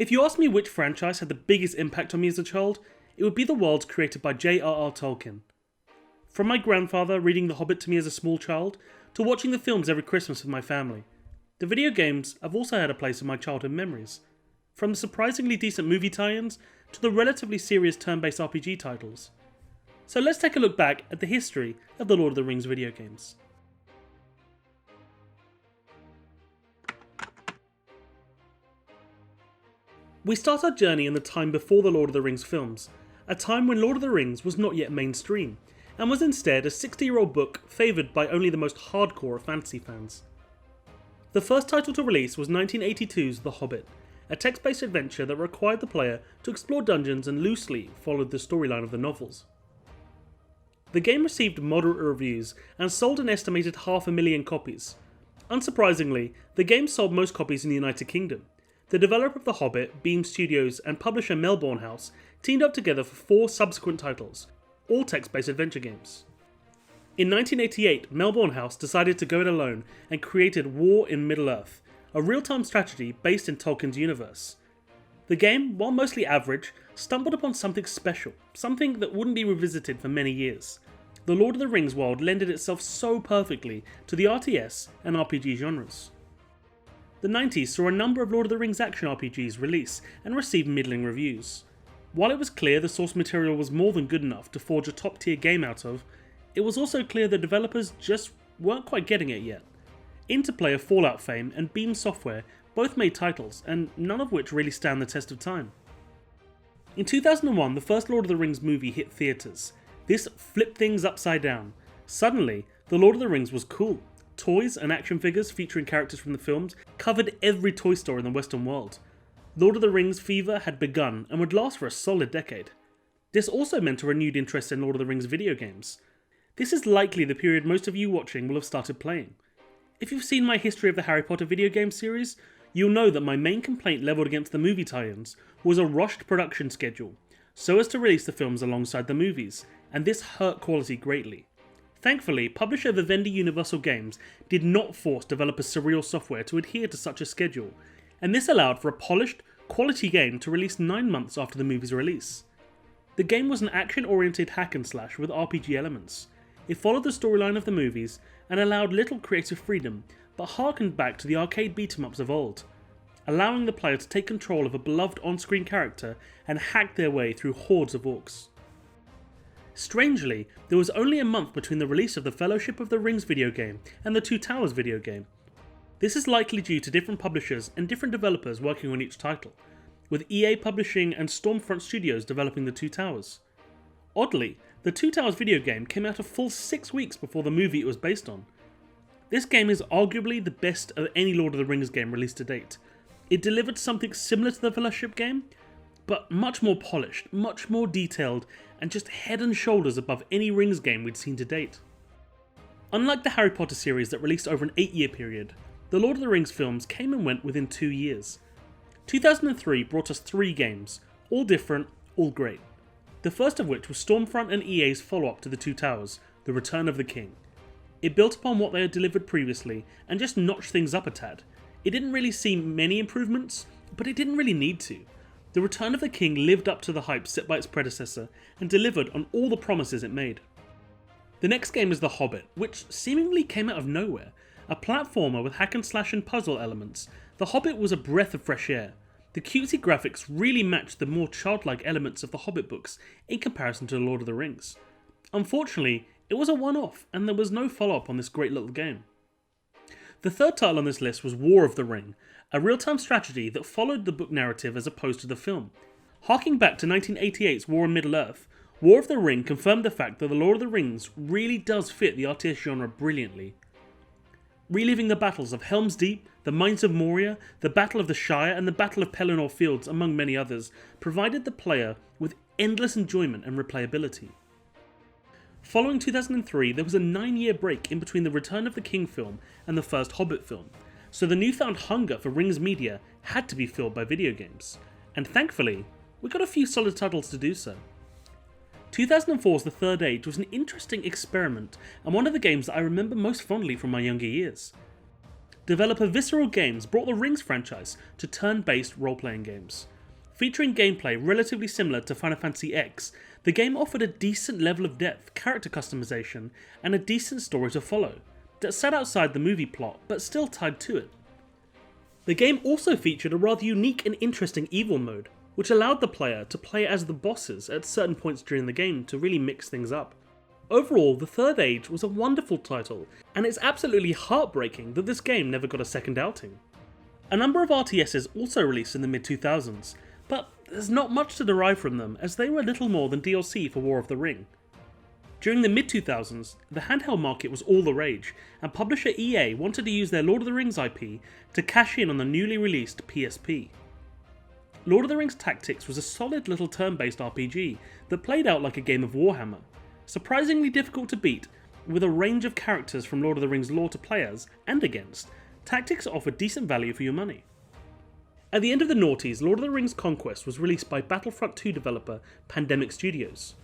If you ask me which franchise had the biggest impact on me as a child, it would be the worlds created by J.R.R. Tolkien. From my grandfather reading The Hobbit to me as a small child, to watching the films every Christmas with my family, the video games have also had a place in my childhood memories. From the surprisingly decent movie tie-ins to the relatively serious turn-based RPG titles. So let's take a look back at the history of the Lord of the Rings video games. We start our journey in the time before the Lord of the Rings films, a time when Lord of the Rings was not yet mainstream, and was instead a 60-year-old book favoured by only the most hardcore of fantasy fans. The first title to release was 1982's The Hobbit, a text-based adventure that required the player to explore dungeons and loosely followed the storyline of the novels. The game received moderate reviews and sold an estimated 500,000 copies. Unsurprisingly, the game sold most copies in the United Kingdom. The developer of The Hobbit, Beam Studios, and publisher Melbourne House teamed up together for 4 subsequent titles, all text-based adventure games. In 1988, Melbourne House decided to go it alone and created War in Middle-earth, a real-time strategy based in Tolkien's universe. The game, while mostly average, stumbled upon something special, something that wouldn't be revisited for many years. The Lord of the Rings world lended itself so perfectly to the RTS and RPG genres. The 90s saw a number of Lord of the Rings action RPGs release and receive middling reviews. While it was clear the source material was more than good enough to forge a top-tier game out of, it was also clear the developers just weren't quite getting it yet. Interplay of Fallout fame and Beam Software both made titles, and none of which really stand the test of time. In 2001, the first Lord of the Rings movie hit theatres. This flipped things upside down. Suddenly, the Lord of the Rings was cool. Toys and action figures featuring characters from the films covered every toy store in the Western world. Lord of the Rings fever had begun and would last for a solid decade. This also meant a renewed interest in Lord of the Rings video games. This is likely the period most of you watching will have started playing. If you've seen my history of the Harry Potter video game series, you'll know that my main complaint levelled against the movie tie-ins was a rushed production schedule, so as to release the films alongside the movies, and this hurt quality greatly. Thankfully, publisher Vivendi Universal Games did not force developer Surreal Software to adhere to such a schedule, and this allowed for a polished, quality game to release 9 months after the movie's release. The game was an action-oriented hack and slash with RPG elements. It followed the storyline of the movies and allowed little creative freedom, but harkened back to the arcade beat-em-ups of old, allowing the player to take control of a beloved on-screen character and hack their way through hordes of orcs. Strangely, there was only a month between the release of the Fellowship of the Rings video game and the Two Towers video game. This is likely due to different publishers and different developers working on each title, with EA Publishing and Stormfront Studios developing the Two Towers. Oddly, the Two Towers video game came out a full 6 weeks before the movie it was based on. This game is arguably the best of any Lord of the Rings game released to date. It delivered something similar to the Fellowship game, but much more polished, much more detailed, and just head and shoulders above any Rings game we'd seen to date. Unlike the Harry Potter series that released over an 8-year period, the Lord of the Rings films came and went within 2 years. 2003 brought us 3 games, all different, all great. The first of which was Stormfront and EA's follow-up to The Two Towers, The Return of the King. It built upon what they had delivered previously and just notched things up a tad. It didn't really see many improvements, but it didn't really need to. The Return of the King lived up to the hype set by its predecessor and delivered on all the promises it made. The next game is The Hobbit, which seemingly came out of nowhere. A platformer with hack and slash and puzzle elements, The Hobbit was a breath of fresh air. The cutesy graphics really matched the more childlike elements of the Hobbit books in comparison to The Lord of the Rings. Unfortunately, it was a one-off and there was no follow-up on this great little game. The third title on this list was War of the Ring, a real-time strategy that followed the book narrative as opposed to the film. Harking back to 1988's War in Middle-earth, War of the Ring confirmed the fact that The Lord of the Rings really does fit the RTS genre brilliantly. Reliving the battles of Helm's Deep, the Mines of Moria, the Battle of the Shire and the Battle of Pelennor Fields, among many others, provided the player with endless enjoyment and replayability. Following 2003, there was a 9-year break in between the Return of the King film and the first Hobbit film, so the newfound hunger for Rings media had to be filled by video games, and thankfully, we got a few solid titles to do so. 2004's The Third Age was an interesting experiment and one of the games that I remember most fondly from my younger years. developer Visceral Games brought the Rings franchise to turn-based role-playing games. Featuring gameplay relatively similar to Final Fantasy X, the game offered a decent level of depth, character customization, and a decent story to follow, that sat outside the movie plot but still tied to it. The game also featured a rather unique and interesting evil mode, which allowed the player to play as the bosses at certain points during the game to really mix things up. Overall, The Third Age was a wonderful title, and it's absolutely heartbreaking that this game never got a second outing. A number of RTSs also released in the mid-2000s, but there's not much to derive from them as they were little more than DLC for War of the Ring. During the mid-2000s, the handheld market was all the rage, and publisher EA wanted to use their Lord of the Rings IP to cash in on the newly released PSP. Lord of the Rings Tactics was a solid little turn-based RPG that played out like a game of Warhammer, surprisingly difficult to beat, with a range of characters from Lord of the Rings lore to play as and against. Tactics offered decent value for your money. At the end of the noughties, Lord of the Rings Conquest was released by Battlefront 2 developer Pandemic Studios.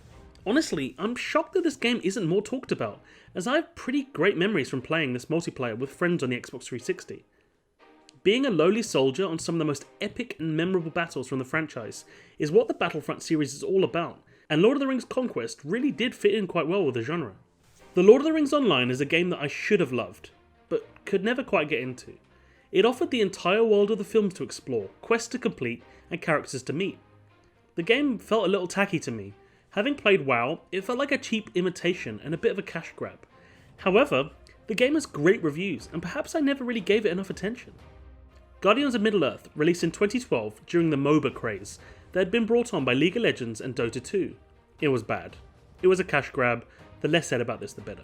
Honestly, I'm shocked that this game isn't more talked about, as I have pretty great memories from playing this multiplayer with friends on the Xbox 360. Being a lowly soldier on some of the most epic and memorable battles from the franchise is what the Battlefront series is all about, and Lord of the Rings Conquest really did fit in quite well with the genre. The Lord of the Rings Online is a game that I should have loved, but could never quite get into. It offered the entire world of the films to explore, quests to complete, and characters to meet. The game felt a little tacky to me. Having played WoW, it felt like a cheap imitation and a bit of a cash grab. However, the game has great reviews, and perhaps I never really gave it enough attention. Guardians of Middle-earth released in 2012 during the MOBA craze that had been brought on by League of Legends and Dota 2. It was bad. It was a cash grab. The less said about this the better.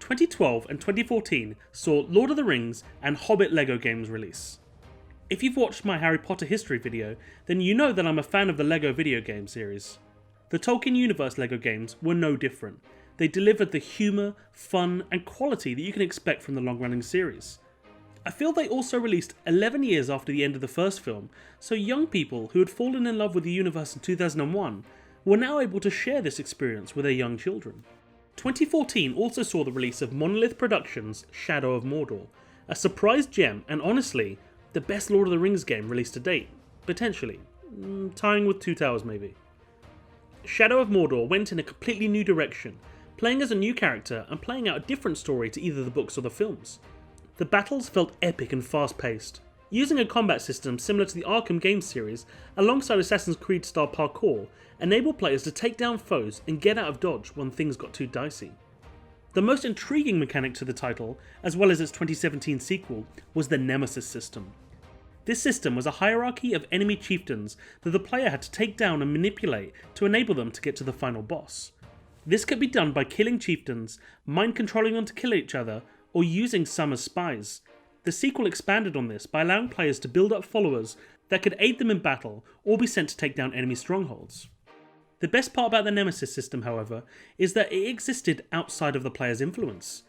2012 and 2014 saw Lord of the Rings and Hobbit LEGO games release. If you've watched my Harry Potter history video, then you know that I'm a fan of the LEGO video game series. The Tolkien Universe LEGO games were no different. They delivered the humour, fun, and quality that you can expect from the long-running series. I feel they also released 11 years after the end of the first film, so young people who had fallen in love with the universe in 2001 were now able to share this experience with their young children. 2014 also saw the release of Monolith Productions' Shadow of Mordor, a surprise gem and honestly, the best Lord of the Rings game released to date, potentially, tying with Two Towers maybe. Shadow of Mordor went in a completely new direction, playing as a new character and playing out a different story to either the books or the films. The battles felt epic and fast-paced, using a combat system similar to the Arkham games series alongside Assassin's Creed style parkour enabled players to take down foes and get out of dodge when things got too dicey. The most intriguing mechanic to the title, as well as its 2017 sequel, was the Nemesis system. This system was a hierarchy of enemy chieftains that the player had to take down and manipulate to enable them to get to the final boss. This could be done by killing chieftains, mind controlling them to kill each other, or using some as spies. The sequel expanded on this by allowing players to build up followers that could aid them in battle or be sent to take down enemy strongholds. The best part about the Nemesis system, however, is that it existed outside of the player's influence.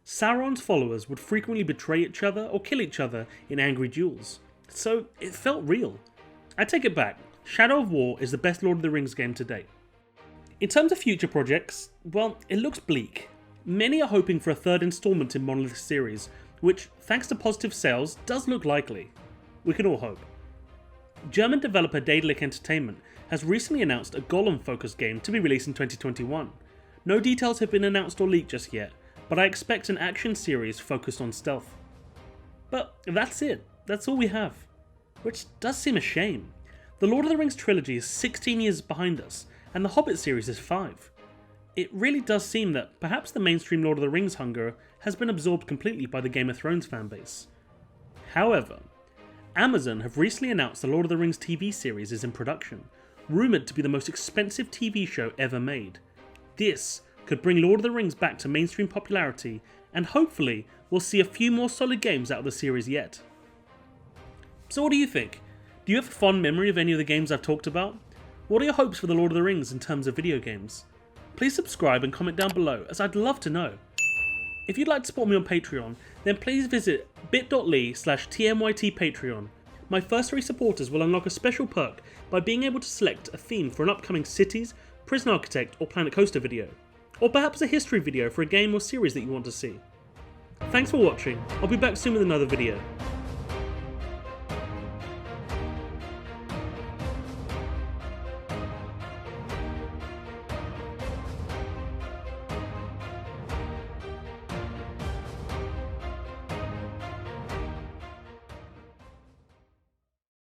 Sauron's followers would frequently betray each other or kill each other in angry duels, so it felt real. I take it back, Shadow of War is the best Lord of the Rings game to date. In terms of future projects, well, it looks bleak. Many are hoping for a third installment in Monolith's series, which, thanks to positive sales, does look likely. We can all hope. German developer Daedalic Entertainment has recently announced a Golem-focused game to be released in 2021. No details have been announced or leaked just yet, but I expect an action series focused on stealth. But that's it. That's all we have. Which does seem a shame. The Lord of the Rings trilogy is 16 years behind us, and the Hobbit series is 5. It really does seem that perhaps the mainstream Lord of the Rings hunger has been absorbed completely by the Game of Thrones fanbase. However, Amazon have recently announced the Lord of the Rings TV series is in production, rumoured to be the most expensive TV show ever made. This could bring Lord of the Rings back to mainstream popularity, and hopefully we'll see a few more solid games out of the series yet. So what do you think? Do you have a fond memory of any of the games I've talked about? What are your hopes for the Lord of the Rings in terms of video games? Please subscribe and comment down below, as I'd love to know. If you'd like to support me on Patreon, then please visit bit.ly/tmytpatreon. My first 3 supporters will unlock a special perk by being able to select a theme for an upcoming Cities, Prison Architect or Planet Coaster video, or perhaps a history video for a game or series that you want to see. Thanks for watching, I'll be back soon with another video.